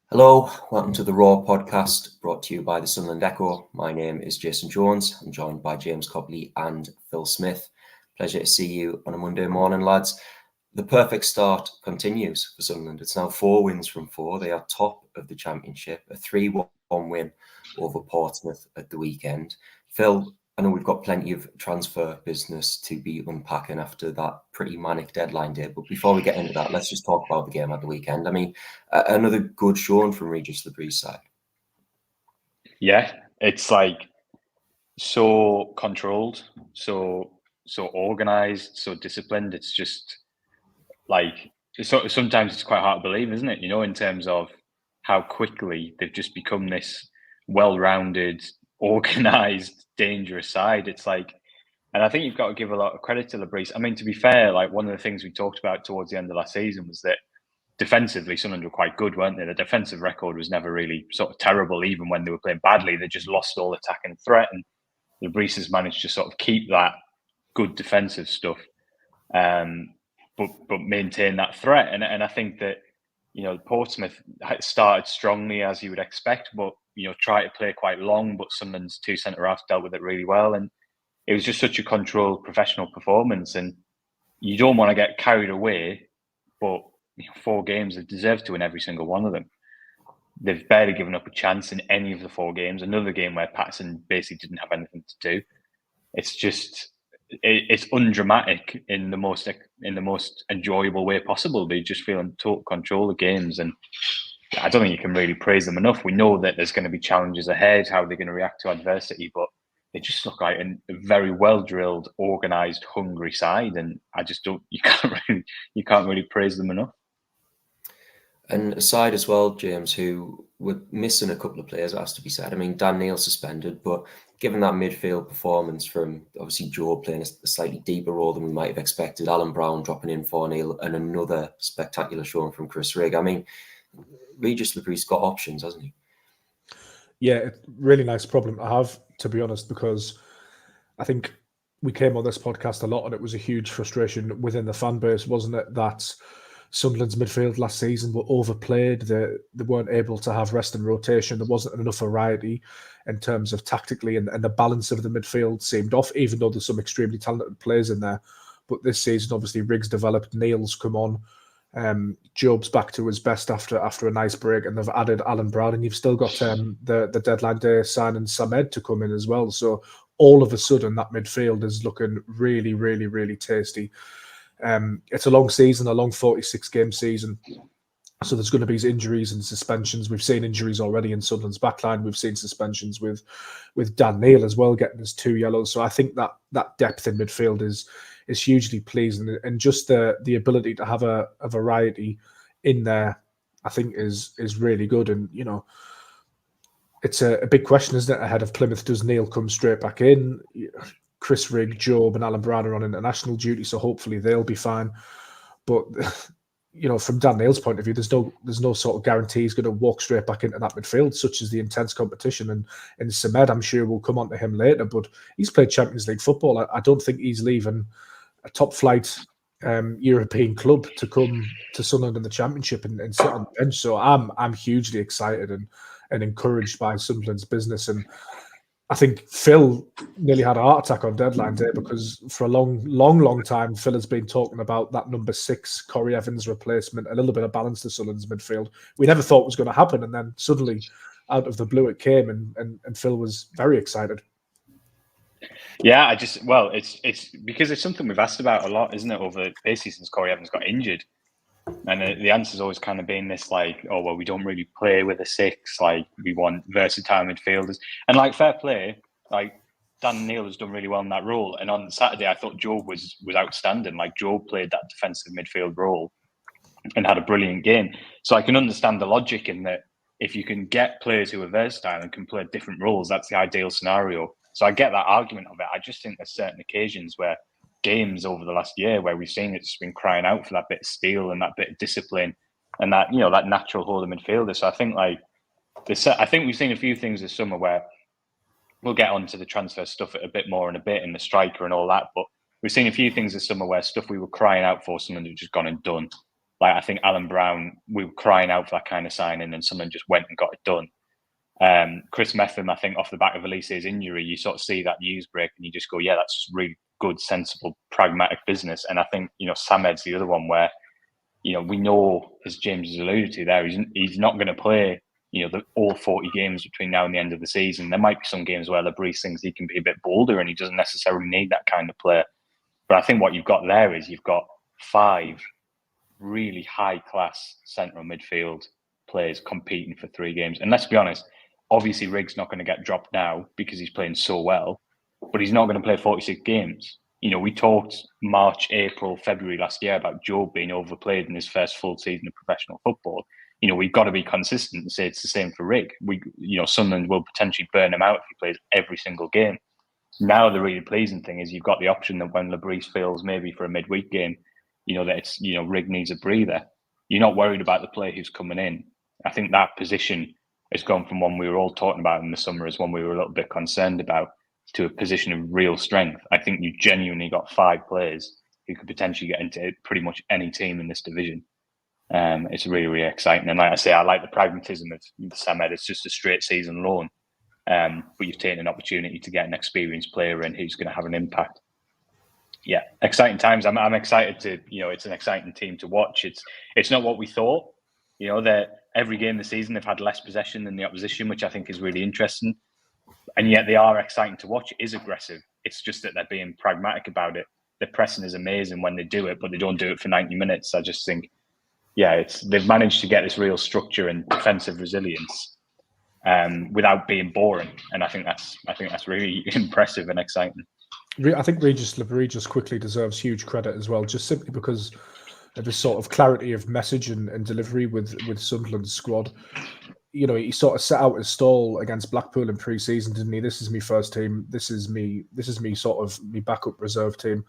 Hello, welcome to the Raw podcast brought to you by the Sunderland Echo. My name is Jason Jones. I'm joined by James Cobley and Phil Smith. Pleasure to see you on a Monday morning, lads. The perfect start continues for Sunderland. It's now 4 wins from 4. They are top of the Championship, a 3-1 win over Portsmouth at the weekend. Phil, I know we've got plenty of transfer business to be unpacking after that pretty manic deadline day. But before we get into that, let's just talk about the game at the weekend. I mean, another good showing from Regis Lebrie's side. Yeah, it's like so controlled, so organized, so disciplined. It's just like sometimes it's quite hard to believe, isn't it? You know, in terms of how quickly they've just become this well-rounded, organized, dangerous side. It's like, and I think you've got to give a lot of credit to Lebris. I mean, to be fair, like one of the things we talked about towards the end of last season was that defensively, Sunderland were quite good, weren't they? The defensive record was never really sort of terrible, even when they were playing badly. They just lost all attack and threat, and Lebris has managed to sort of keep that good defensive stuff, but maintain that threat. And I think that, you know, Portsmouth started strongly, as you would expect, but, you know, tried to play quite long, but Sunderland's two centre-halves dealt with it really well. And it was just such a controlled professional performance. And you don't want to get carried away, but 4 games, they deserve to win every single one of them. They've barely given up a chance in any of the 4 games. Another game where Patterson basically didn't have anything to do. It's just, it's undramatic in the most enjoyable way possible. They just feel in total control of games, and I don't think you can really praise them enough. We know that there's going to be challenges ahead, how they're going to react to adversity, but they just look like a very well drilled, organised, hungry side, and I just don't. You can't really praise them enough. And aside as well, James, who were missing a couple of players, it has to be said. I mean, Dan Neil suspended, but given that midfield performance from obviously Joe playing a slightly deeper role than we might have expected, Alan Brown dropping in for Neil, and another spectacular showing from Chris Rigg. I mean, Regis Lebrie's got options, hasn't he? Yeah, really nice problem to have, to be honest, because I think we came on this podcast a lot and it was a huge frustration within the fan base, wasn't it, that Sunderland's midfield last season were overplayed. They weren't able to have rest and rotation. There wasn't enough variety in terms of tactically, and the balance of the midfield seemed off, even though there's some extremely talented players in there. But this season, obviously, Riggs developed, Neil's come on, Job's back to his best after a nice break, and they've added Alan Brown, and you've still got the deadline day signing Samed to come in as well. So all of a sudden, that midfield is looking really, really, really tasty. It's a long season, a long 46-game season. So there's going to be injuries and suspensions. We've seen injuries already in Sunderland's backline. We've seen suspensions with Dan Neil as well, getting his 2 yellows. So I think that depth in midfield is hugely pleasing, and just the ability to have a variety in there, I think is really good. And you know, it's a big question, isn't it, ahead of Plymouth? Does Neil come straight back in? Chris Rigg, Job, and Alan Brown are on international duty, so hopefully they'll be fine. But you know, from Dan Neil's point of view, there's no sort of guarantee he's going to walk straight back into that midfield, such as the intense competition. And Samed, I'm sure we'll come on to him later, but he's played Champions League football. I don't think he's leaving a top flight European club to come to Sunderland in the Championship and sit on the bench. So I'm hugely excited and encouraged by Sunderland's business. And I think Phil nearly had a heart attack on deadline day, because for a long time, Phil has been talking about that number 6, Corey Evans replacement, a little bit of balance to Sunderland's midfield. We never thought it was going to happen, and then suddenly, out of the blue, it came, and Phil was very excited. Yeah, it's because it's something we've asked about a lot, isn't it, over basically since Corey Evans got injured. And the answer's always kind of been this, like, oh, well, we don't really play with a 6. Like, we want versatile midfielders. And, like, fair play, like, Dan Neil has done really well in that role. And on Saturday, I thought Job was outstanding. Like, Job played that defensive midfield role and had a brilliant game. So I can understand the logic in that if you can get players who are versatile and can play different roles, that's the ideal scenario. So I get that argument of it. I just think there's certain occasions where games over the last year where we've seen it's been crying out for that bit of steel and that bit of discipline and that, you know, that natural holding midfielder. So I think we've seen a few things this summer where we'll get onto the transfer stuff a bit more in a bit, and the striker and all that. But we've seen a few things this summer where stuff we were crying out for, something that just gone and done. Like, I think Alan Brown, we were crying out for that kind of signing, and someone just went and got it done. Chris Metham, I think, off the back of Eliezer's injury, you sort of see that news break and you just go, yeah, that's really good, sensible, pragmatic business. And I think, Samed's the other one where, we know, as James has alluded to there, he's not going to play, all 40 games between now and the end of the season. There might be some games where Lebris thinks he can be a bit bolder and he doesn't necessarily need that kind of player. But I think what you've got there is you've got 5 really high-class central midfield players competing for 3 games. And let's be honest, obviously Riggs not going to get dropped now because he's playing so well, but he's not going to play 46 games. We talked March, April, February last year about Joe being overplayed in his first full season of professional football. We've got to be consistent and say it's the same for Rig. Sunderland will potentially burn him out if he plays every single game. Now, the really pleasing thing is you've got the option that when Lebris feels maybe for a midweek game, that it's, Rig needs a breather. You're not worried about the player who's coming in. I think that position has gone from one we were all talking about in the summer as one we were a little bit concerned about to a position of real strength. I think you genuinely got 5 players who could potentially get into pretty much any team in this division. It's really, really exciting. And like I say, I like the pragmatism of Samed. It's just a straight season loan. But you've taken an opportunity to get an experienced player in who's going to have an impact. Yeah, exciting times. I'm excited to, it's an exciting team to watch. It's not what we thought. That every game this season they've had less possession than the opposition, which I think is really interesting. And yet they are exciting to watch. It is aggressive. It's just that they're being pragmatic about it. The pressing is amazing when they do it, but they don't do it for 90 minutes. I just think, they've managed to get this real structure and defensive resilience without being boring. And I think that's really impressive and exciting. I think Regis Lebris quickly deserves huge credit as well, just simply because of the sort of clarity of message and delivery with Sunderland's squad. He sort of set out his stall against Blackpool in pre-season, didn't he? This is me first team. This is me sort of me backup reserve team,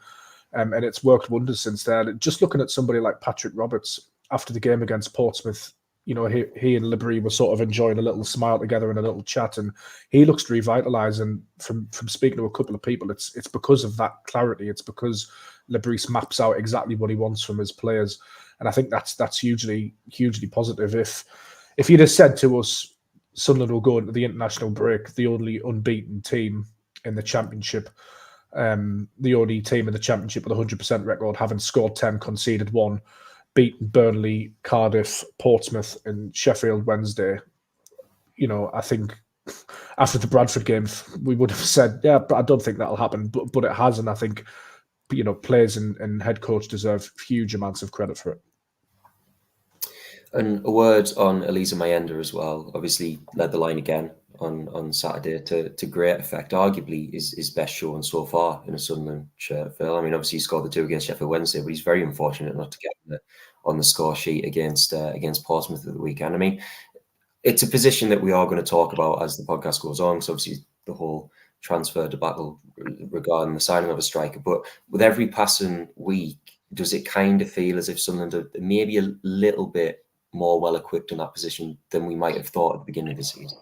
and it's worked wonders since then. Just looking at somebody like Patrick Roberts after the game against Portsmouth, he and Lebris were sort of enjoying a little smile together and a little chat, and he looks revitalised. And from speaking to a couple of people, it's because of that clarity. It's because Lebris maps out exactly what he wants from his players, and I think that's hugely positive. If you'd have said to us, Sunderland will go into the international break, the only unbeaten team in the Championship, the only team in the Championship with a 100% record, having scored 10, conceded 1, beaten Burnley, Cardiff, Portsmouth, and Sheffield Wednesday, I think after the Bradford game, we would have said, yeah, but I don't think that'll happen. But it has, and I think, players and head coach deserve huge amounts of credit for it. And a word on Eliezer Mayenda as well. Obviously, led the line again on Saturday to great effect. Arguably, his best showing so far in a Sunderland shirt, Phil. I mean, obviously, he scored the 2 against Sheffield Wednesday, but he's very unfortunate not to get on the score sheet against Portsmouth at the weekend. I mean, it's a position that we are going to talk about as the podcast goes on. So obviously, the whole transfer debacle regarding the signing of a striker. But with every passing week, does it kind of feel as if Sunderland are maybe a little bit more well-equipped in that position than we might have thought at the beginning of the season?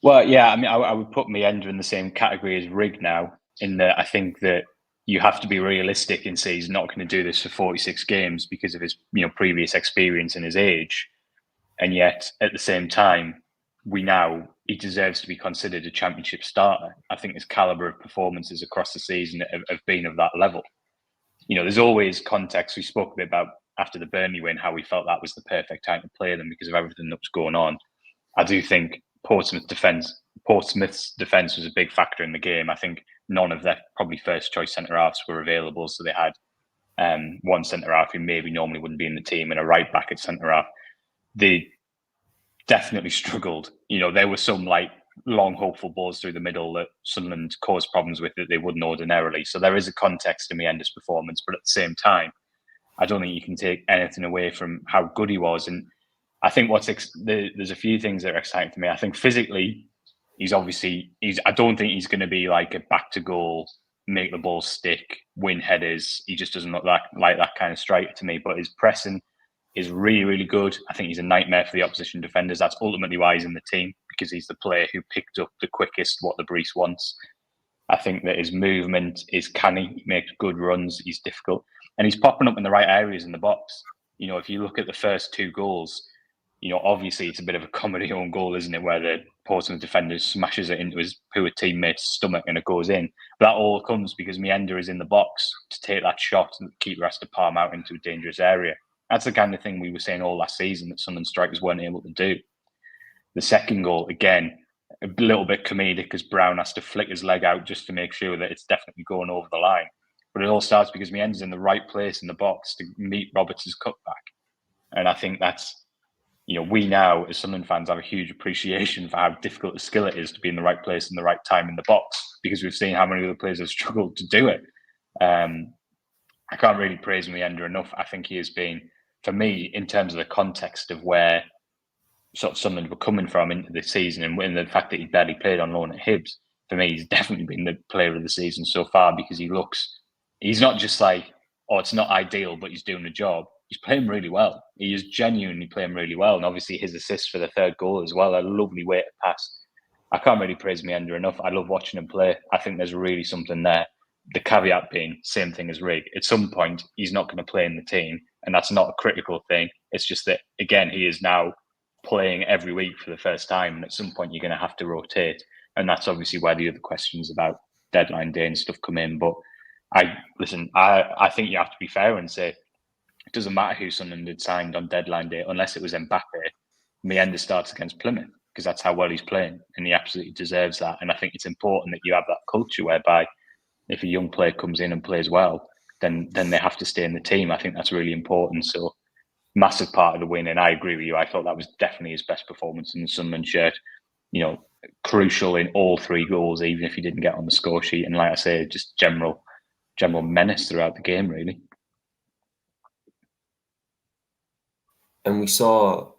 Well, yeah, I mean, I would put Mayenda in the same category as Rig now, in that I think that you have to be realistic and say he's not going to do this for 46 games because of his previous experience and his age. And yet, at the same time, he deserves to be considered a Championship starter. I think his calibre of performances across the season have been of that level. There's always context. We spoke a bit about after the Burnley win, how we felt that was the perfect time to play them because of everything that was going on. I do think Portsmouth's defence was a big factor in the game. I think none of their probably first choice centre-halves were available. So they had one centre-half who maybe normally wouldn't be in the team and a right-back at centre-half. They definitely struggled. There were some long, hopeful balls through the middle that Sunderland caused problems with that they wouldn't ordinarily. So there is a context to Mayenda's performance, but at the same time, I don't think you can take anything away from how good he was. And I think there's a few things that are exciting for me. I think physically, I don't think he's going to be like a back to goal, make the ball stick, win headers. He just doesn't look like that kind of striker to me. But his pressing is really, really good. I think he's a nightmare for the opposition defenders. That's ultimately why he's in the team, because he's the player who picked up the quickest what the Lebris wants. I think that his movement is canny. He makes good runs. He's difficult. And he's popping up in the right areas in the box. if you look at the first 2 goals, obviously it's a bit of a comedy own goal, isn't it? Where the Portsmouth defender smashes it into his poor teammate's stomach and it goes in. But that all comes because Mayenda is in the box to take that shot and the keeper has to palm out into a dangerous area. That's the kind of thing we were saying all last season that Sunderland strikers weren't able to do. The second goal, again, a little bit comedic because Brown has to flick his leg out just to make sure that it's definitely going over the line. But it all starts because Mayenda's in the right place in the box to meet Roberts' cutback. And I think that's, we now, as Sunderland fans, have a huge appreciation for how difficult a skill it is to be in the right place in the right time in the box, because we've seen how many other players have struggled to do it. I can't really praise Mayenda enough. I think he has been, for me, in terms of the context of where sort of Sunderland were coming from into the season and the fact that he barely played on loan at Hibs, for me, he's definitely been the player of the season so far, because he's not just like, oh, it's not ideal, but he's doing the job. He's playing really well. He is genuinely playing really well. And obviously his assist for the 3rd goal as well, a lovely way to pass. I can't really praise Mayenda enough. I love watching him play. I think there's really something there. The caveat being, same thing as Rig. At some point, he's not going to play in the team. And that's not a critical thing. It's just that, again, he is now playing every week for the first time. And at some point, you're going to have to rotate. And that's obviously where the other questions about deadline day and stuff come in. But I think you have to be fair and say, it doesn't matter who Sunderland had signed on deadline day, unless it was Mbappe. Mayenda starts against Plymouth because that's how well he's playing, and he absolutely deserves that. And I think it's important that you have that culture whereby if a young player comes in and plays well, then they have to stay in the team. I think that's really important. So massive part of the win, and I agree with you. I thought that was definitely his best performance in the Sunderland shirt. Crucial in all 3 goals, even if he didn't get on the score sheet. And like I say, just general menace throughout the game, really. And we saw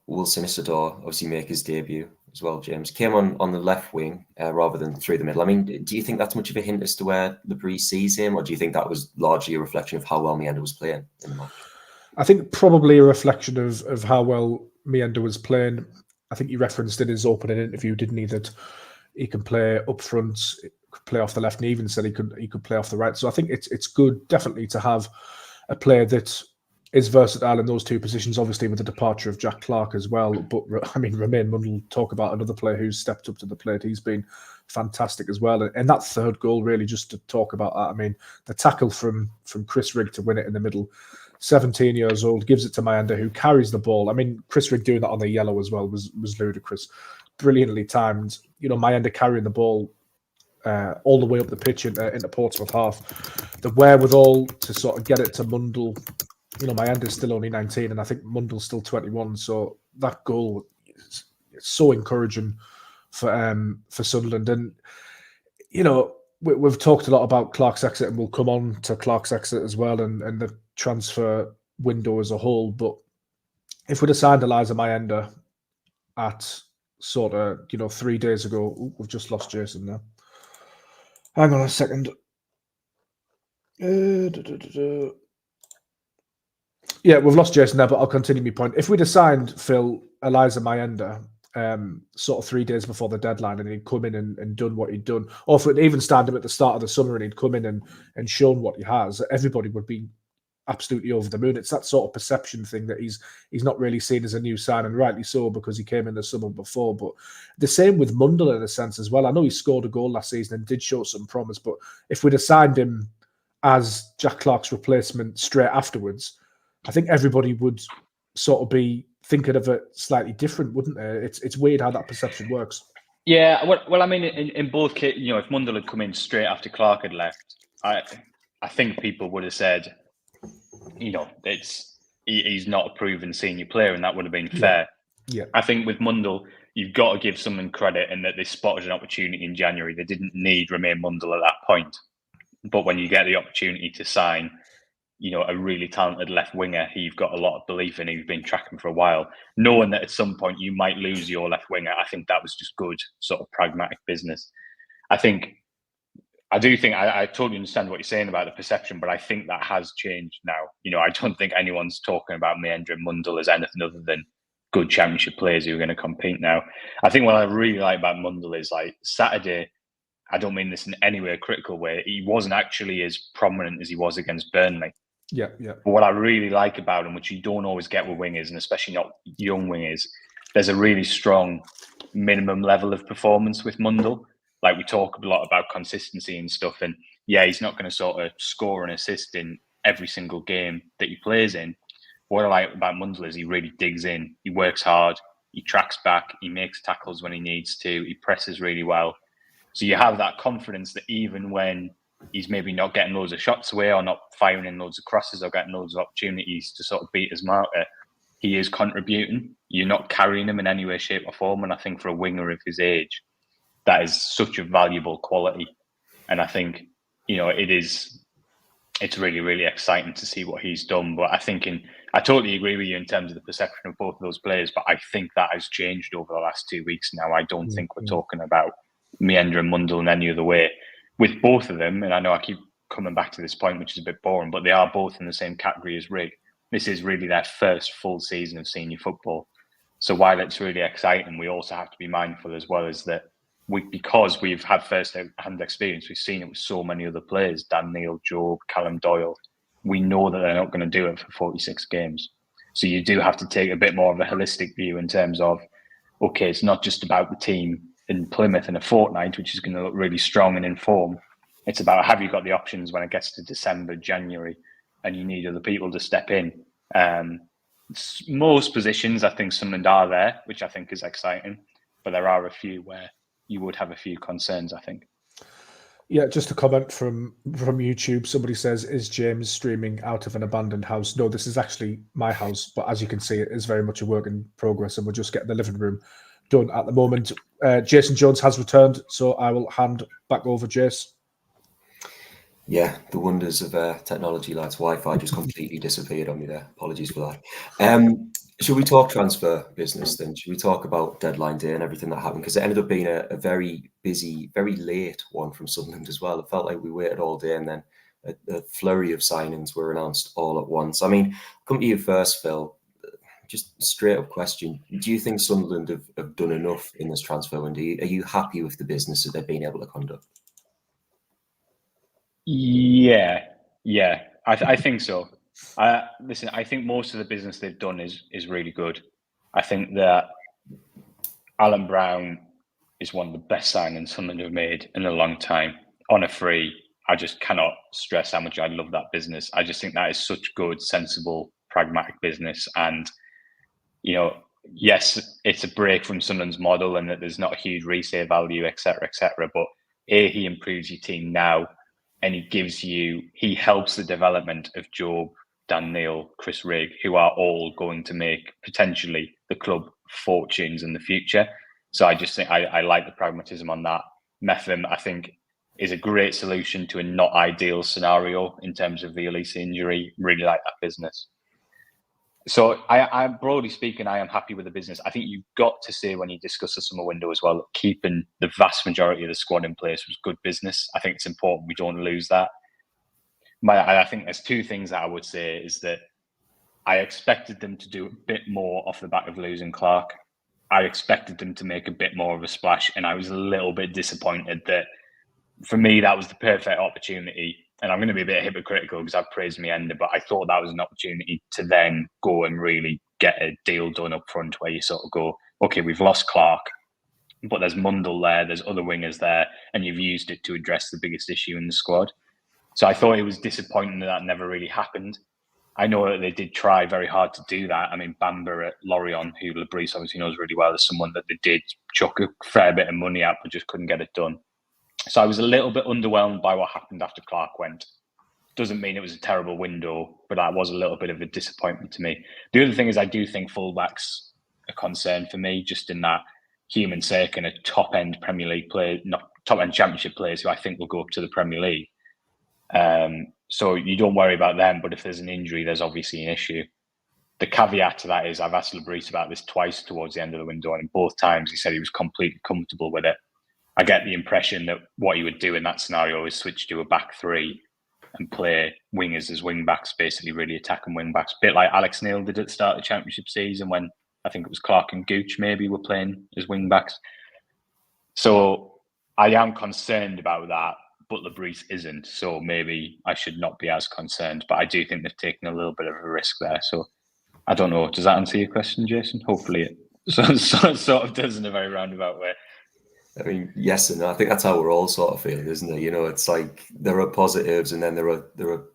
Wilson Isidore obviously make his debut as well, James. Came on the left wing rather than through the middle. I mean, do you think that's much of a hint as to where Labrie sees him, or do you think that was largely a reflection of how well Mayenda was playing in the match? I think probably a reflection of how well Mayenda was playing. I think he referenced in his opening interview, didn't he, that he can play up front, could play off the left, and he even said he could play off the right. So I think it's good, definitely, to have a player that is versatile in those 2 positions, obviously with the departure of Jack Clarke as well. But I mean, Romain Mundle, talk about another player who's stepped up to the plate. He's been fantastic as well. And that 3rd goal, really, just to talk about that, I mean, the tackle from Chris Rigg to win it in the middle, 17 years old, gives it to Mayenda, who carries the ball. I mean, Chris Rigg doing that on the yellow as well was ludicrous. Brilliantly timed. Mayenda carrying the ball all the way up the pitch into Portsmouth half. The wherewithal to sort of get it to Mundle. Mayenda's still only 19, and I think Mundle's still 21. So that goal is so encouraging for Sunderland. And we've talked a lot about Clarke's exit, and we'll come on to Clarke's exit as well, and the transfer window as a whole. But if we'd have signed Eliezer Mayenda at sort of 3 days ago, we've just lost Jason now. Hang on a second. Yeah, we've lost Jason there, but I'll continue my point. If we'd have signed Eliezer Mayenda sort of 3 days before the deadline, and he'd come in and done what he'd done, or if we'd even stand him at the start of the summer and he'd come in and shown what he has, everybody would be absolutely over the moon. It's that sort of perception thing that he's not really seen as a new sign, and rightly so, because he came in the summer before. But the same with Mundle in a sense as well. I know he scored a goal last season and did show some promise, but if we'd have signed him as Jack Clarke's replacement straight afterwards, I think everybody would sort of be thinking of it slightly different, wouldn't they? It's weird how that perception works. Yeah, well, I mean, in both cases, if Mundle had come in straight after Clarke had left, I think people would have said, he's not a proven senior player, and that would have been fair. Yeah. I think with Mundle, you've got to give someone credit in that they spotted an opportunity in January. They didn't need Romain Mundle at that point, but when you get the opportunity to sign a really talented left winger who you've got a lot of belief in, who's been tracking for a while, knowing that at some point you might lose your left winger, I think that was just good sort of pragmatic business. I totally understand what you're saying about the perception, but I think that has changed now. I don't think anyone's talking about Mayenda and Mundle as anything other than good championship players who are going to compete now. I think what I really like about Mundle is, like, Saturday, I don't mean this in any way a critical way, he wasn't actually as prominent as he was against Burnley. Yeah. But what I really like about him, which you don't always get with wingers, and especially not young wingers, there's a really strong minimum level of performance with Mundle. Like, we talk a lot about consistency and stuff, and yeah, he's not going to sort of score and assist in every single game that he plays in. What I like about Mundle is he really digs in, he works hard, he tracks back, he makes tackles when he needs to, he presses really well. So you have that confidence that even when he's maybe not getting loads of shots away or not firing in loads of crosses or getting loads of opportunities to sort of beat his marker, he is contributing. You're not carrying him in any way, shape or form. And I think for a winger of his age, that is such a valuable quality. And I think, it's really, really exciting to see what he's done. But I totally agree with you in terms of the perception of both of those players, but I think that has changed over the last 2 weeks now. I don't think we're talking about Mayenda and Mundle in any other way. With both of them, and I know I keep coming back to this point, which is a bit boring, but they are both in the same category as Rig. This is really their first full season of senior football. So while it's really exciting, we also have to be mindful as well as that because we've had first-hand experience, we've seen it with so many other players, Dan Neil, Job, Callum Doyle. We know that they're not going to do it for 46 games. So you do have to take a bit more of a holistic view in terms of, okay, it's not just about the team in Plymouth in a fortnight, which is going to look really strong and in form. It's about, have you got the options when it gets to December, January, and you need other people to step in. Most positions, I think Sunderland are there, which I think is exciting, but there are a few where you would have a few concerns, I think. Yeah, just a comment from YouTube. Somebody says, is James streaming out of an abandoned house? No, this is actually my house, but as you can see, it is very much a work in progress, and we're just getting the living room done at the moment. Jason Jones has returned, so I will hand back over, Jace. Yeah, the wonders of technology, lads. Wi-Fi just completely disappeared on me there. Apologies for that. Should we talk transfer business then? Should we talk about deadline day and everything that happened? Because it ended up being a very busy, very late one from Sunderland as well. It felt like we waited all day and then a flurry of signings were announced all at once. I mean, come to you first, Phil. Just straight up question. Do you think Sunderland have done enough in this transfer window? Are you happy with the business that they've been able to conduct? Yeah. I think so. Listen, I think most of the business they've done is really good. I think that Alan Brown is one of the best signings Sunderland have made in a long time. On a free, I just cannot stress how much I love that business. I just think that is such good, sensible, pragmatic business. And, yes, it's a break from Sunderland's model and that there's not a huge resale value, et cetera, but he improves your team now. And he helps the development of Job, Dan Neil, Chris Rigg, who are all going to make potentially the club fortunes in the future. So I just think I like the pragmatism on that. Metham, I think, is a great solution to a not ideal scenario in terms of the Eliezer injury. Really like that business. So I broadly speaking, I am happy with the business. I think you've got to say when you discuss the summer window as well, keeping the vast majority of the squad in place was good business. I think it's important we don't lose that. I think there's two things that I would say is that I expected them to do a bit more off the back of losing Clark. I expected them to make a bit more of a splash, and I was a little bit disappointed that, for me, that was the perfect opportunity. And I'm going to be a bit hypocritical because I've praised Mayenda, but I thought that was an opportunity to then go and really get a deal done up front where you sort of go, okay, we've lost Clark, but there's Mundle there, there's other wingers there, and you've used it to address the biggest issue in the squad. So I thought it was disappointing that never really happened. I know that they did try very hard to do that. I mean, Bamber at Lorient, who Labrise obviously knows really well, is someone that they did chuck a fair bit of money at, but just couldn't get it done. So I was a little bit underwhelmed by what happened after Clark went. Doesn't mean it was a terrible window, but that was a little bit of a disappointment to me. The other thing is I do think fullback's a concern for me, just in that human sake and a top-end Premier League player, not top-end Championship players who I think will go up to the Premier League. So you don't worry about them, but if there's an injury, there's obviously an issue. The caveat to that is I've asked Labrise about this twice towards the end of the window, and both times he said he was completely comfortable with it. I get the impression that what he would do in that scenario is switch to a back three and play wingers as wing backs, basically really attacking wing backs. A bit like Alex Neil did at the start of the Championship season when I think it was Clark and Gooch maybe were playing as wing backs. So I am concerned about that, Butler Breeze isn't. So maybe I should not be as concerned. But I do think they've taken a little bit of a risk there. So I don't know. Does that answer your question, Jason? Hopefully it sort of does in a very roundabout way. I mean, yes and no. I think that's how we're all sort of feeling, isn't it? You know, it's like there are positives and then there are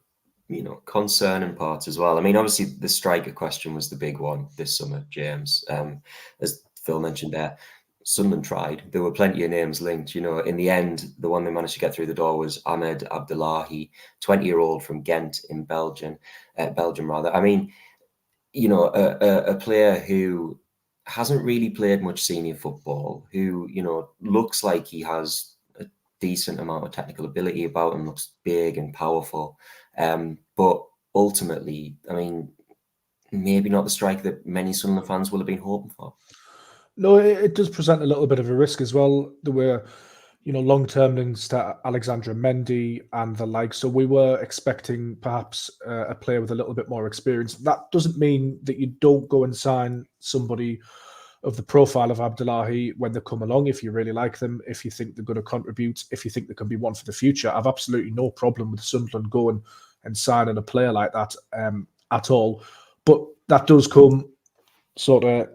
concerning parts as well. I mean, obviously the striker question was the big one this summer, James. As Phil mentioned there, Sunderland tried. There were plenty of names linked. You know, in the end, the one they managed to get through the door was Ahmed Abdullahi, 20-year-old from Ghent in Belgium. I mean, you know, a player who hasn't really played much senior football, who, you know, looks like he has a decent amount of technical ability about him, looks big and powerful. But ultimately, I mean, maybe not the striker that many Sunderland fans will have been hoping for. No, it does present a little bit of a risk as well. There were, you know, long-term links to Eliezer Mayenda and the like. So we were expecting perhaps a player with a little bit more experience. That doesn't mean that you don't go and sign somebody of the profile of Abdullahi when they come along, if you really like them, if you think they're going to contribute, if you think there can be one for the future. I've absolutely no problem with Sunderland going and signing a player like that at all. But that does come sort of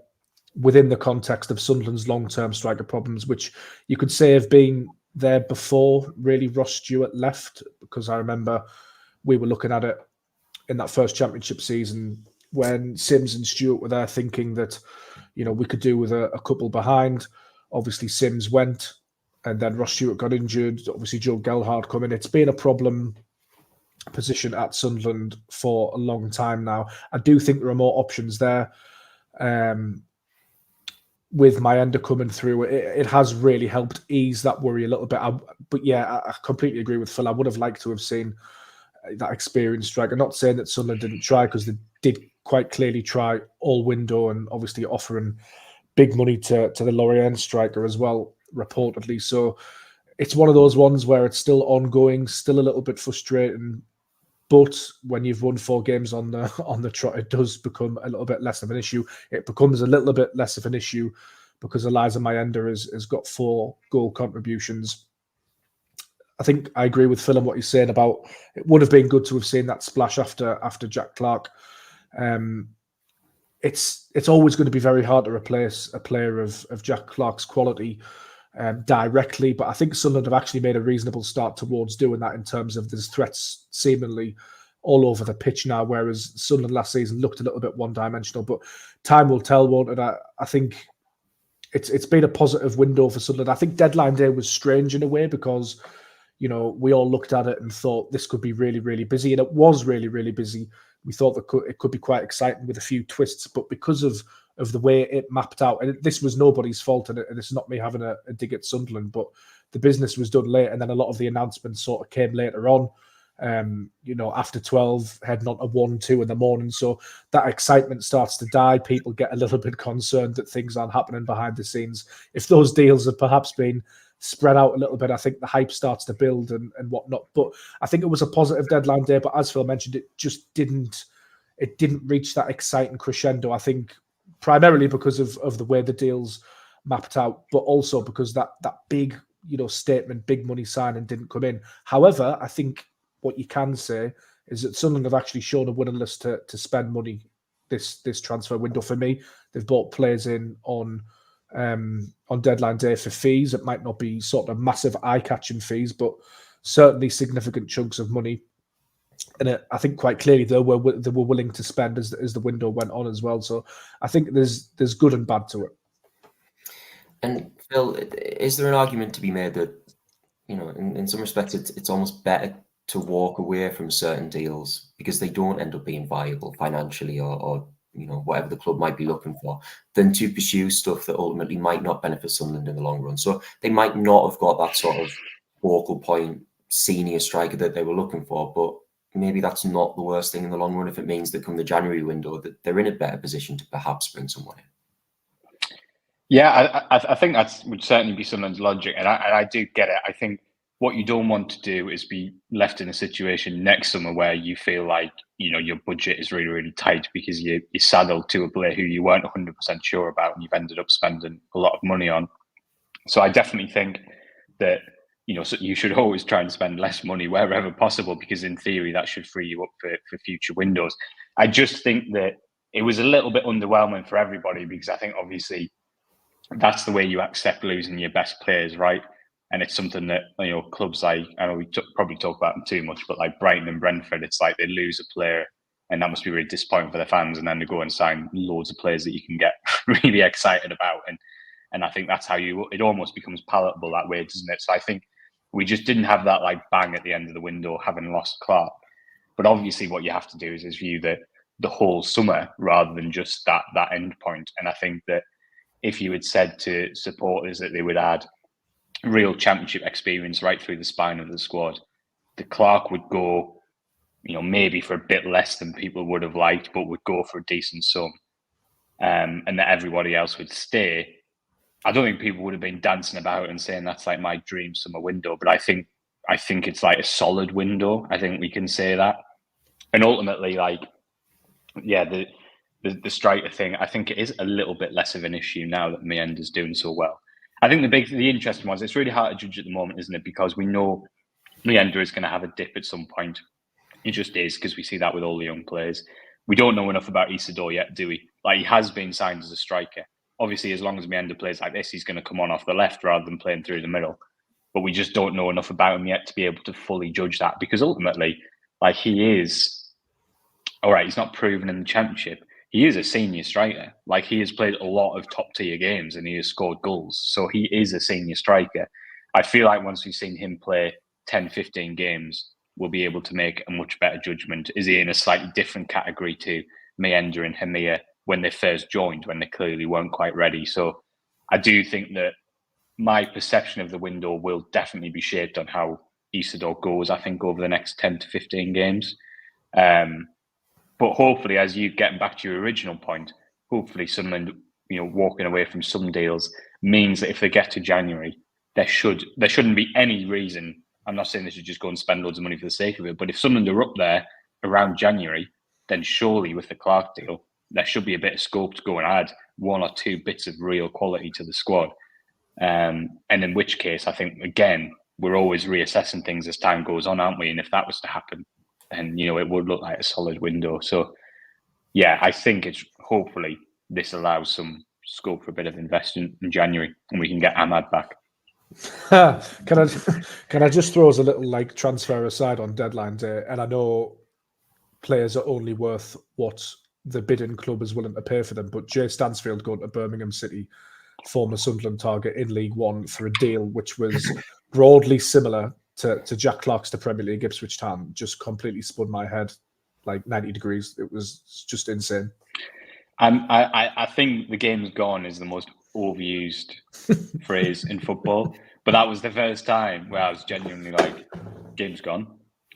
within the context of Sunderland's long-term striker problems, which you could say have been there before really Ross Stewart left, because I remember we were looking at it in that first championship season when Sims and Stewart were there thinking that, you know, we could do with a couple behind. Obviously Sims went and then Ross Stewart got injured. Obviously Joe Gelhardt come in. It's been a problem position at Sunderland for a long time now. I do think there are more options there. With Mayenda coming through, it has really helped ease that worry a little bit. But yeah, I completely agree with Phil. I would have liked to have seen that experienced striker. Not saying that Sunderland didn't try, because they did quite clearly try all window and obviously offering big money to the Lorient striker as well, reportedly. So it's one of those ones where it's still ongoing, still a little bit frustrating. But when you've won 4 games on the trot, it does become a little bit less of an issue. It becomes a little bit less of an issue because Eliezer Mayenda has got 4 goal contributions. I think I agree with Phil on what he's saying about it would have been good to have seen that splash after Jack Clarke. It's always going to be very hard to replace a player of Jack Clarke's quality directly, but I think Sunderland have actually made a reasonable start towards doing that in terms of there's threats seemingly all over the pitch now, whereas Sunderland last season looked a little bit one-dimensional. But time will tell, won't it? I think it's been a positive window for Sunderland. I think deadline day was strange in a way because, you know, we all looked at it and thought this could be really, really busy, and it was really, really busy. We thought that it could be quite exciting with a few twists, but because of the way it mapped out, and this was nobody's fault, and it's not me having a dig at Sunderland, but the business was done late, and then a lot of the announcements sort of came later on, you know, after 12, heading on to 1, 2 in the morning. So that excitement starts to die. People get a little bit concerned that things aren't happening behind the scenes. If those deals have perhaps been spread out a little bit, I think the hype starts to build and whatnot. But I think it was a positive deadline day, but as Phil mentioned, it just didn't reach that exciting crescendo. I think primarily because of the way the deals mapped out, but also because that big, you know, statement, big money signing didn't come in. However, I think what you can say is that Sunderland have actually shown a willingness to spend money this transfer window. For me, they've bought players in on deadline day for fees. It might not be sort of massive eye-catching fees, but certainly significant chunks of money. And I think quite clearly they were willing to spend as the window went on as well. So I think there's good and bad to it. And Phil, is there an argument to be made that, you know, in some respects it's almost better to walk away from certain deals because they don't end up being viable financially or you know, whatever the club might be looking for, than to pursue stuff that ultimately might not benefit Sunderland in the long run? So they might not have got that sort of focal point senior striker that they were looking for, but maybe that's not the worst thing in the long run if it means that come the January window that they're in a better position to perhaps bring someone in. Yeah, I think that would certainly be Sunderland's logic, and I do get it. I think what you don't want to do is be left in a situation next summer where you feel like, you know, your budget is really, really tight because you're saddled to a player who you weren't 100% sure about and you've ended up spending a lot of money on. So I definitely think that so you should always try and spend less money wherever possible, because in theory that should free you up for future windows. I just think that it was a little bit underwhelming for everybody, because I think obviously that's the way you accept losing your best players, right? And it's something that, clubs like, I know we probably talk about them too much, but like Brighton and Brentford, it's like they lose a player and that must be really disappointing for the fans, and then they go and sign loads of players that you can get really excited about. And I think that's how it almost becomes palatable that way, doesn't it? So I think we just didn't have that like bang at the end of the window, having lost Clark. But obviously what you have to do is view the whole summer rather than just that end point. And I think that if you had said to supporters that they would add real championship experience right through the spine of the squad, the Clark would go, maybe for a bit less than people would have liked, but would go for a decent sum, and that everybody else would stay. I don't think people would have been dancing about and saying that's like my dream summer window, but I think it's like a solid window. I think we can say that. And ultimately, like, yeah, the striker thing, I think it is a little bit less of an issue now that Mayenda's doing so well. I think the interesting one is it's really hard to judge at the moment, isn't it? Because we know Mayenda is going to have a dip at some point. It just is, because we see that with all the young players. We don't know enough about Isidore yet, do we? Like, he has been signed as a striker. Obviously, as long as Mayenda plays like this, he's going to come on off the left rather than playing through the middle. But we just don't know enough about him yet to be able to fully judge that, because ultimately, like, he is, all right, he's not proven in the Championship. He is a senior striker. Like, he has played a lot of top-tier games and he has scored goals. So he is a senior striker. I feel like once we've seen him play 10, 15 games, we'll be able to make a much better judgment. Is he in a slightly different category to Mayenda and Hamia when they first joined, when they clearly weren't quite ready? So I do think that my perception of the window will definitely be shaped on how Isidore goes, I think, over the next 10 to 15 games. But hopefully, as you getting back to your original point, hopefully Sunderland, walking away from some deals means that if they get to January, there shouldn't be any reason. I'm not saying they should just go and spend loads of money for the sake of it, but if Sunderland are up there around January, then surely with the Clark deal, there should be a bit of scope to go and add one or two bits of real quality to the squad. And in which case, I think, again, we're always reassessing things as time goes on, aren't we? And if that was to happen, then, it would look like a solid window. So, yeah, I think it's hopefully this allows some scope for a bit of investment in January and we can get Ahmad back. Can I just throw us a little like transfer aside on deadline day? And I know players are only worth what the bidding club is willing to pay for them, but Jay Stansfield going to Birmingham City, former Sunderland target in League One, for a deal which was broadly similar to Jack Clark's to Premier League Ipswich Town, just completely spun my head like 90 degrees. It was just insane. I think the game's gone is the most overused phrase in football, but that was the first time where I was genuinely like, game's gone.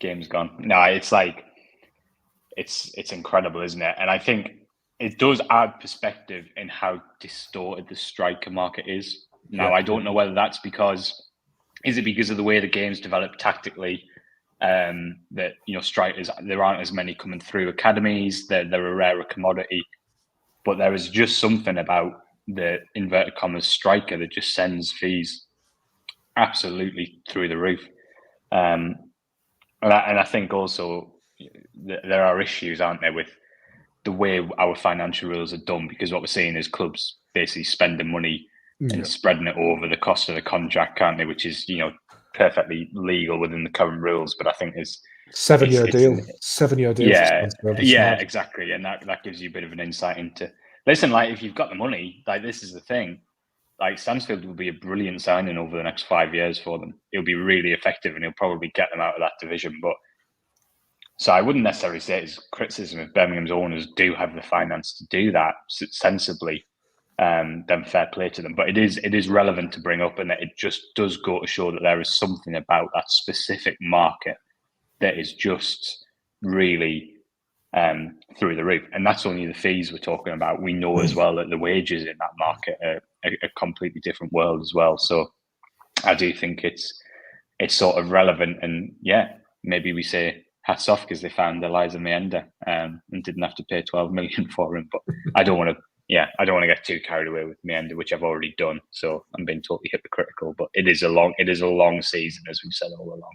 No, it's like, it's incredible, isn't it? And I think it does add perspective in how distorted the striker market is. Now, I don't know whether that's because of the way the game's developed tactically, that, strikers, there aren't as many coming through academies, they're a rarer commodity. But there is just something about the inverted commas striker that just sends fees absolutely through the roof. And I think also there are issues, aren't there, with the way our financial rules are done, because what we're seeing is clubs basically spending money and spreading it over the cost of the contract, can't they? Which is, perfectly legal within the current rules. But I think it's 7-year deal. 7-year deal. Yeah, exactly. And that gives you a bit of an insight into, listen, like, if you've got the money, like, this is the thing. Like, Stansfield will be a brilliant signing over the next 5 years for them. He'll be really effective and he'll probably get them out of that division. But so I wouldn't necessarily say it's criticism if Birmingham's owners do have the finance to do that sensibly. Then fair play to them. But it is relevant to bring up, and that it just does go to show that there is something about that specific market that is just really through the roof. And that's only the fees we're talking about. We know as well that the wages in that market are a completely different world as well. So I do think it's sort of relevant. And yeah, maybe we say hats off because they found Eliezer Mayenda and didn't have to pay 12 million for him. But I don't want to I don't want to get too carried away with Mayenda, which I've already done. So I'm being totally hypocritical, but it is a long season, as we've said all along.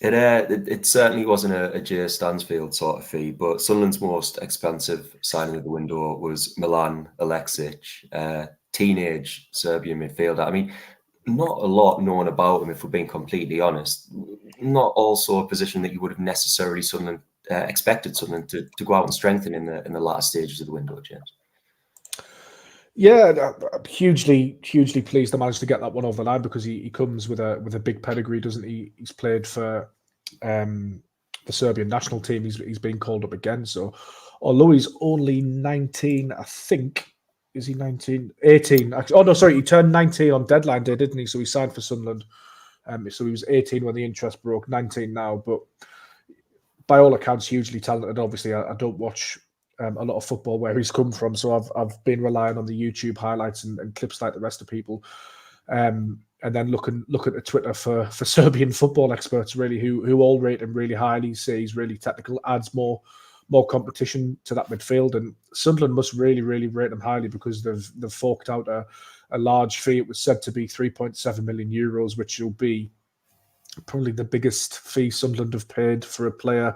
It certainly wasn't a Jay Stansfield sort of fee, but Sunderland's most expensive signing of the window was Milan Aleksic, teenage Serbian midfielder. I mean, not a lot known about him, if we're being completely honest. Not also a position that you would have necessarily expected Sunderland to go out and strengthen in the latter stages of the window, James. Yeah, I'm hugely pleased I managed to get that one over the line, because he comes with a big pedigree, doesn't he? He's played for the Serbian national team. He's been called up again. So although he's only 19, I think, is he 19? 18. Actually. Oh no, sorry, he turned 19 on deadline day, didn't he? So he signed for Sunderland. So he was 18 when the interest broke, 19 now. But by all accounts, hugely talented. Obviously, I don't watch a lot of football where he's come from, so I've been relying on the YouTube highlights and clips like the rest of people, and then looking at Twitter for Serbian football experts, really, who all rate him really highly, say he's really technical, adds more competition to that midfield, and Sunderland must really rate him highly, because they've forked out a large fee. It was said to be 3.7 million euros, which will be probably the biggest fee Sunderland have paid for a player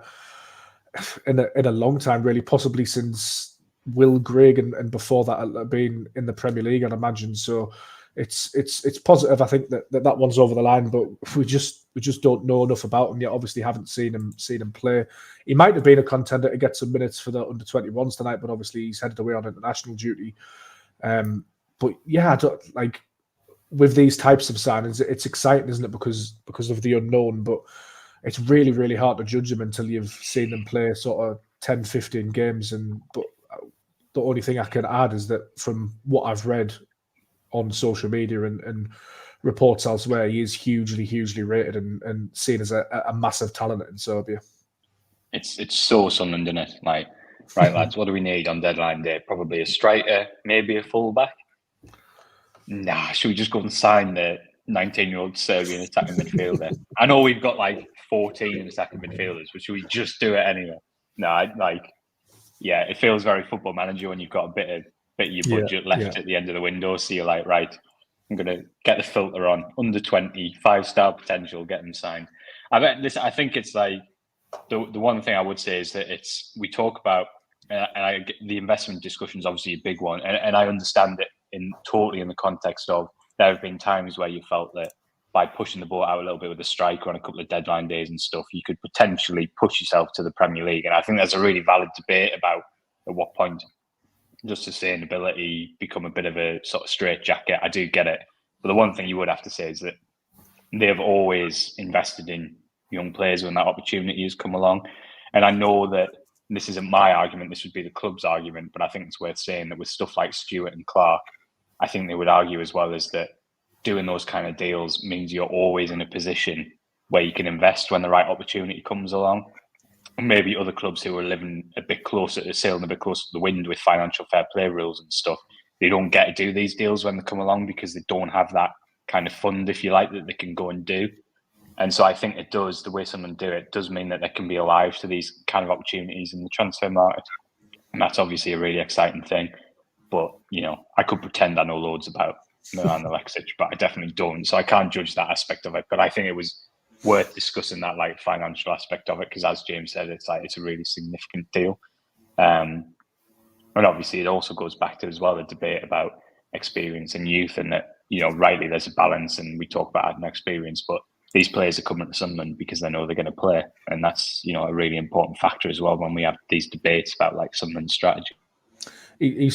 in a long time, really, possibly since Will Grigg and before that being in the Premier League, I'd imagine. So it's positive. I think that one's over the line, but we just don't know enough about him yet. Obviously, haven't seen him play. He might have been a contender to get some minutes for the under-21s tonight, but obviously he's headed away on international duty. But yeah, I don't, like, with these types of signings, it's exciting, isn't it? Because of the unknown, but it's really hard to judge them until you've seen them play sort of 10, 15 games. But the only thing I can add is that from what I've read on social media and reports elsewhere, he is hugely rated and seen as a massive talent in Serbia. It's so Sunderland, isn't it? Like, right, lads, what do we need on deadline day? Probably a striker, maybe a fullback. Nah, should we just go and sign the 19-year-old Serbian attacking midfielder? I know we've got like 14 attacking midfielders, but should we just do it anyway? No, it feels very Football Manager when you've got a bit of your budget left at the end of the window. So you're like, right, I'm going to get the filter on under 20, 5-star potential, get them signed. I think it's like the one thing I would say is that we talk about, the investment discussion is obviously a big one, and I understand it totally in the context of there have been times where you felt that by pushing the ball out a little bit with a striker on a couple of deadline days and stuff, you could potentially push yourself to the Premier League. And I think there's a really valid debate about at what point does sustainability become a bit of a sort of straitjacket. I do get it. But the one thing you would have to say is that they have always invested in young players when that opportunity has come along. And I know that this isn't my argument, this would be the club's argument, but I think it's worth saying that with stuff like Stewart and Clark, I think they would argue as well is that doing those kind of deals means you're always in a position where you can invest when the right opportunity comes along. And maybe other clubs who are living a bit closer to sailing a bit closer to the wind with financial fair play rules and stuff, they don't get to do these deals when they come along because they don't have that kind of fund, if you like, that they can go and do. And so I think it does, the way someone do it, does mean that they can be alive to these kind of opportunities in the transfer market. And that's obviously a really exciting thing. But, I could pretend I know loads about Milan Aleksic, but I definitely don't. So I can't judge that aspect of it. But I think it was worth discussing that like financial aspect of it, because as James said, it's a really significant deal. And obviously it also goes back to as well the debate about experience and youth, and that, rightly there's a balance, and we talk about adding experience, but these players are coming to Sunderland because they know they're going to play. And that's, a really important factor as well when we have these debates about like Sunderland's strategy. He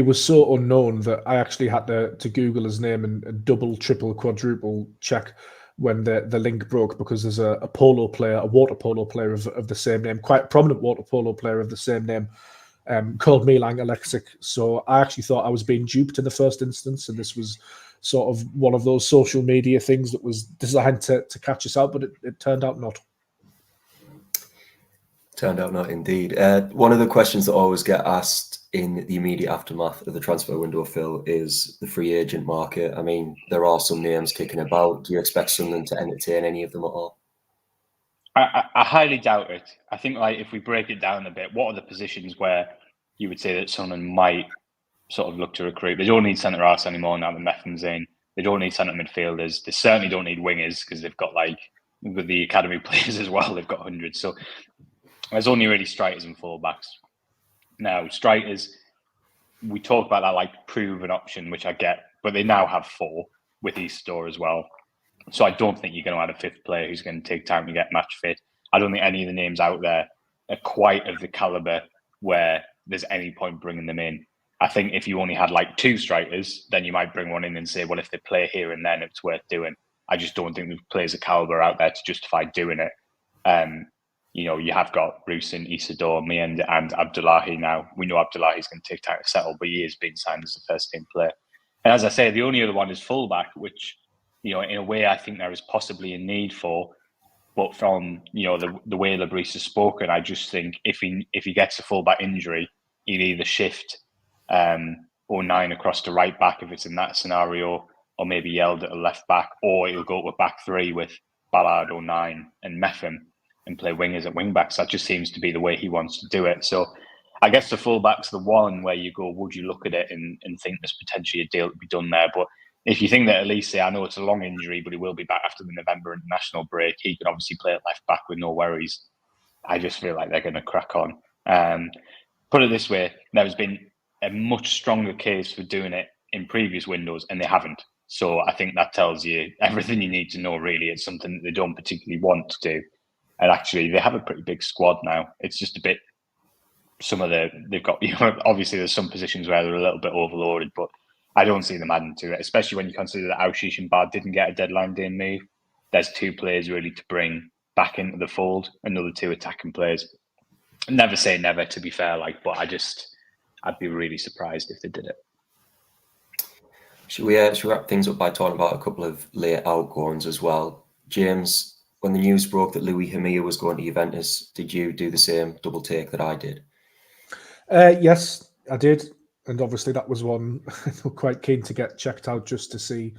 was so unknown that I actually had to Google his name and double, triple, quadruple check when the link broke, because there's a polo player, a water polo player of the same name, quite prominent water polo player of the same name, called Milan Aleksic. So I actually thought I was being duped in the first instance, and this was sort of one of those social media things that was designed to catch us out, but it turned out not. Turned out not, indeed. One of the questions that always get asked in the immediate aftermath of the transfer window, Phil, is the free agent market. I mean, there are some names kicking about. Do you expect Sunderland to entertain any of them at all? I highly doubt it. I think, like, if we break it down a bit, what are the positions where you would say that Sunderland might sort of look to recruit. They don't need centre-halves anymore now that Meffen's in. They don't need centre midfielders. They certainly don't need wingers because they've got, like, with the academy players as well, they've got hundreds. So there's only really strikers and fullbacks. Now, strikers, we talk about that like proven option, which I get, but they now have 4 with Easter as well. So I don't think you're going to add a 5th player who's going to take time to get match fit. I don't think any of the names out there are quite of the calibre where there's any point bringing them in. I think if you only had like 2 strikers, then you might bring one in and say, well, if they play here and then, it's worth doing. I just don't think there's players of calibre out there to justify doing it. You have got Bruce and Isidore, Mayenda and Abdullahi now. We know Abdullahi's going to take time to settle, but he is being signed as a first-team player. And as I say, the only other one is fullback, which, in a way I think there is possibly a need for. But from, the way Lebris has spoken, I just think if he gets a fullback injury, he'd either shift 09 across to right back if it's in that scenario, or maybe Yeld at a left back, or he'll go to a back 3 with Ballard, 09 and Meffen, and play wingers at wing backs. That just seems to be the way he wants to do it. So I guess the fullback's the one where you go, would you look at it and think there's potentially a deal to be done there? But if you think that Eliezer, I know it's a long injury, but he will be back after the November international break. He could obviously play at left back with no worries. I just feel like they're going to crack on. Put it this way, there's been a much stronger case for doing it in previous windows, and they haven't. So I think that tells you everything you need to know, really. It's something that they don't particularly want to do. And actually, they have a pretty big squad now. It's just a bit, they've got, obviously there's some positions where they're a little bit overloaded, but I don't see them adding to it, especially when you consider that Auschwitz and Bad didn't get a deadline day move. There's 2 players really to bring back into the fold, another 2 attacking players. Never say never, to be fair, but I'd be really surprised if they did it. Should we wrap things up by talking about a couple of late outgoings as well? James, when the news broke that Louis Hamia was going to Juventus, did you do the same double take that I did? Yes, I did. And obviously that was one we're quite keen to get checked out just to see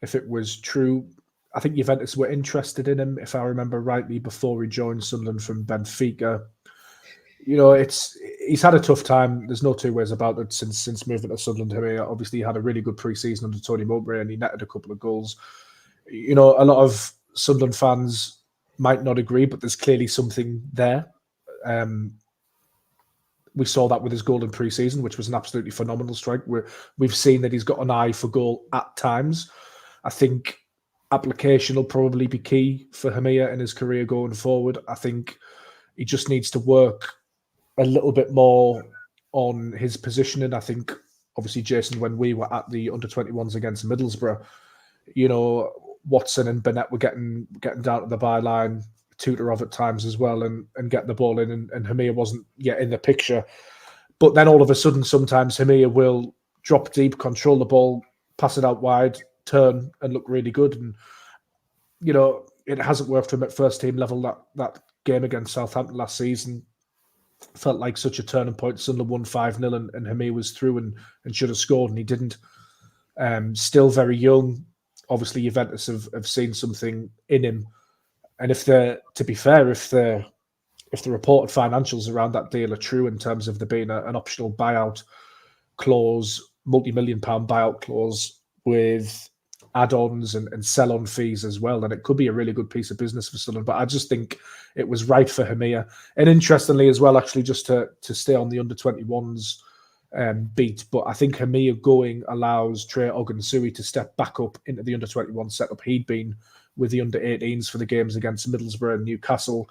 if it was true. I think Juventus were interested in him, if I remember rightly, before he joined Sunderland from Benfica. He's had a tough time. There's no 2 ways about it since moving to Sunderland. Hamia obviously he had a really good pre-season under Tony Mowbray and he netted a couple of goals. A lot of Sunderland fans might not agree, but there's clearly something there. We saw that with his goal in pre-season, which was an absolutely phenomenal strike. We've seen that he's got an eye for goal at times. I think application will probably be key for Hamia in his career going forward. I think he just needs to work a little bit more on his positioning. I think, obviously, Jason, when we were at the under-21s against Middlesbrough, Watson and Bennett were getting down to the byline, Tutorov at times as well, and getting the ball in, and Hamia wasn't yet in the picture. But then all of a sudden, sometimes Hamia will drop deep, control the ball, pass it out wide, turn and look really good. And, it hasn't worked for him at first team level. That game against Southampton last season felt like such a turning point. Sunderland won 5-0 and Hamia was through and should have scored, and he didn't. Still very young. Obviously, Juventus have seen something in him. And if the reported financials around that deal are true in terms of there being an optional buyout clause, multi-million-pound buyout clause with add-ons and sell-on fees as well, then it could be a really good piece of business for Sunderland. But I just think it was right for Hamia. And interestingly as well, actually, just to stay on the under-21s beat, but I think Hamia going allows Trey Ogunsui to step back up into the under-21 setup. He'd been with the under-18s for the games against Middlesbrough and Newcastle,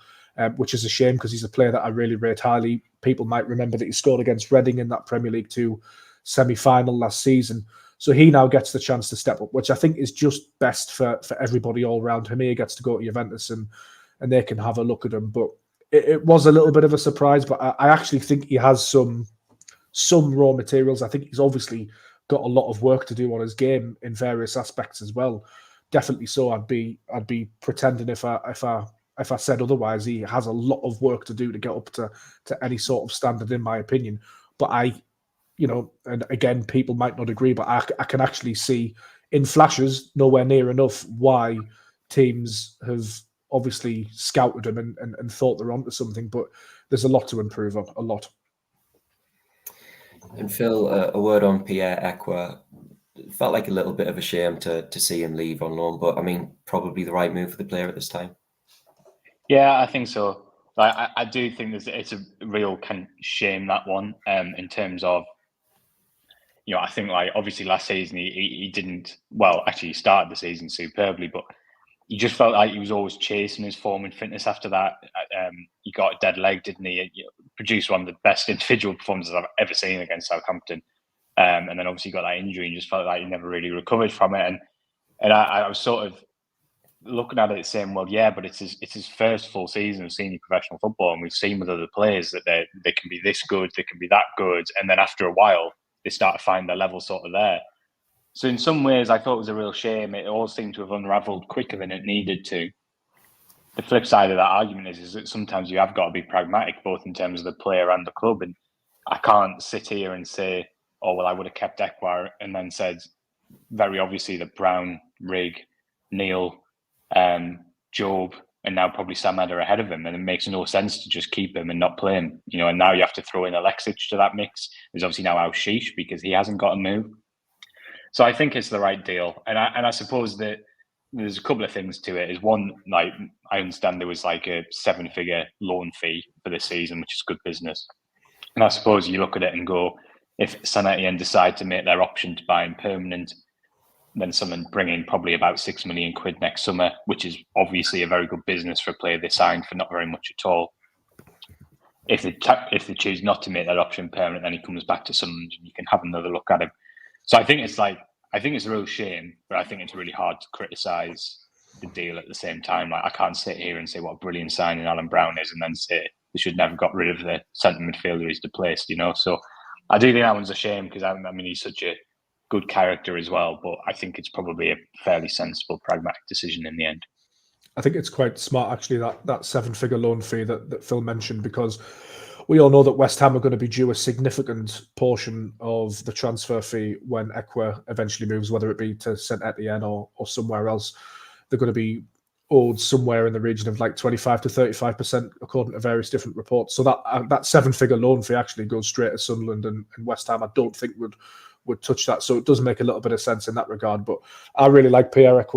which is a shame because he's a player that I really rate highly. People might remember that he scored against Reading in that Premier League 2 semi-final last season. So he now gets the chance to step up, which I think is just best for everybody all round. Hamia gets to go to Juventus and they can have a look at him. But it was a little bit of a surprise, but I actually think he has some raw materials. I think he's obviously got a lot of work to do on his game in various aspects as well. Definitely so. I'd be pretending if I said otherwise. He has a lot of work to do to get up to any sort of standard, in my opinion. But and again, people might not agree, but I can actually see in flashes, nowhere near enough, why teams have obviously scouted him and thought they're onto something. But there's a lot to improve on, a lot. And Phil, a word on Pierre-Emerick. It felt like a little bit of a shame to see him leave on loan, but I mean, probably the right move for the player at this time. Yeah, I think so. Like, I do think it's a real kind of shame, that one, in terms of, I think, like, obviously last season he didn't, well, actually he started the season superbly, but he just felt like he was always chasing his form and fitness after that. He got a dead leg, didn't he? Produced one of the best individual performances I've ever seen against Southampton. And then obviously got that injury and just felt like he never really recovered from it. And I was sort of looking at it saying, well, yeah, but it's his first full season of senior professional football, and we've seen with other players that they can be this good, they can be that good, and then after a while they start to find their level sort of there. So in some ways, I thought it was a real shame. It all seemed to have unravelled quicker than it needed to. The flip side of that argument is that sometimes you have got to be pragmatic, both in terms of the player and the club. And I can't sit here and say, oh, well, I would have kept Aleksic, and then said very obviously that Brown, Rigg, Neil, Job, and now probably Sam are ahead of him, and it makes no sense to just keep him and not play him. And now you have to throw in Aleksic to that mix. There's obviously now Al Sheesh because he hasn't got a move. So I think it's the right deal, and I suppose that there's a couple of things to it. Is one, like, I understand there was like a 7-figure loan fee for this season, which is good business. And I suppose you look at it and go, if St decide to make their option to buy him permanent, then someone bring in probably about £6 million next summer, which is obviously a very good business for a player they signed for not very much at all. If they choose not to make that option permanent, then he comes back to Sunderland and you can have another look at him. So I think it's a real shame, but I think it's really hard to criticise the deal at the same time. Like, I can't sit here and say what a brilliant signing Alan Brown is and then say they should never got rid of the centre midfielder he's displaced, So I do think that one's a shame because, I mean, he's such a good character as well, but I think it's probably a fairly sensible, pragmatic decision in the end. I think it's quite smart, actually, that 7-figure loan fee that Phil mentioned, because we all know that West Ham are going to be due a significant portion of the transfer fee when Aleksic eventually moves, whether it be to St Etienne or somewhere else. They're going to be owed somewhere in the region of like 25 to 35%, according to various different reports. So that 7-figure loan fee actually goes straight to Sunderland, and West Ham, I don't think would touch that. So it does make a little bit of sense in that regard. But I really like Pierre-Emerick,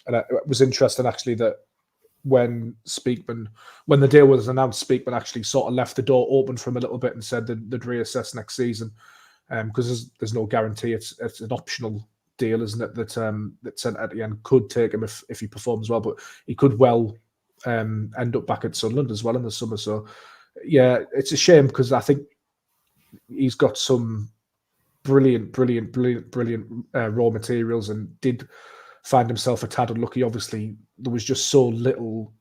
and it was interesting actually that when the deal was announced, Speakman actually sort of left the door open for him a little bit and said they'd reassess next season, because there's no guarantee. It's an optional deal, isn't it? That St Etienne could take him if he performs well, but he could well end up back at Sunderland as well in the summer. So yeah, it's a shame because I think he's got some brilliant raw materials and did find himself a tad unlucky. Obviously, there was just so little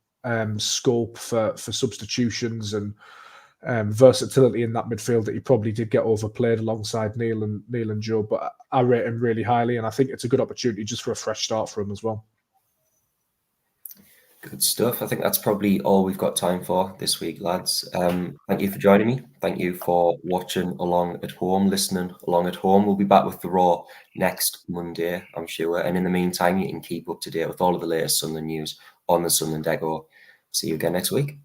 scope for substitutions and versatility in that midfield that he probably did get overplayed alongside Neil and Joe. But I rate him really highly, and I think it's a good opportunity just for a fresh start for him as well. Good stuff. I think that's probably all we've got time for this week, lads. Thank you for joining me. Thank you for watching along at home, listening along at home. We'll be back with the Raw next Monday, I'm sure. And in the meantime, you can keep up to date with all of the latest Sunderland news on the Sunderland Echo. See you again next week.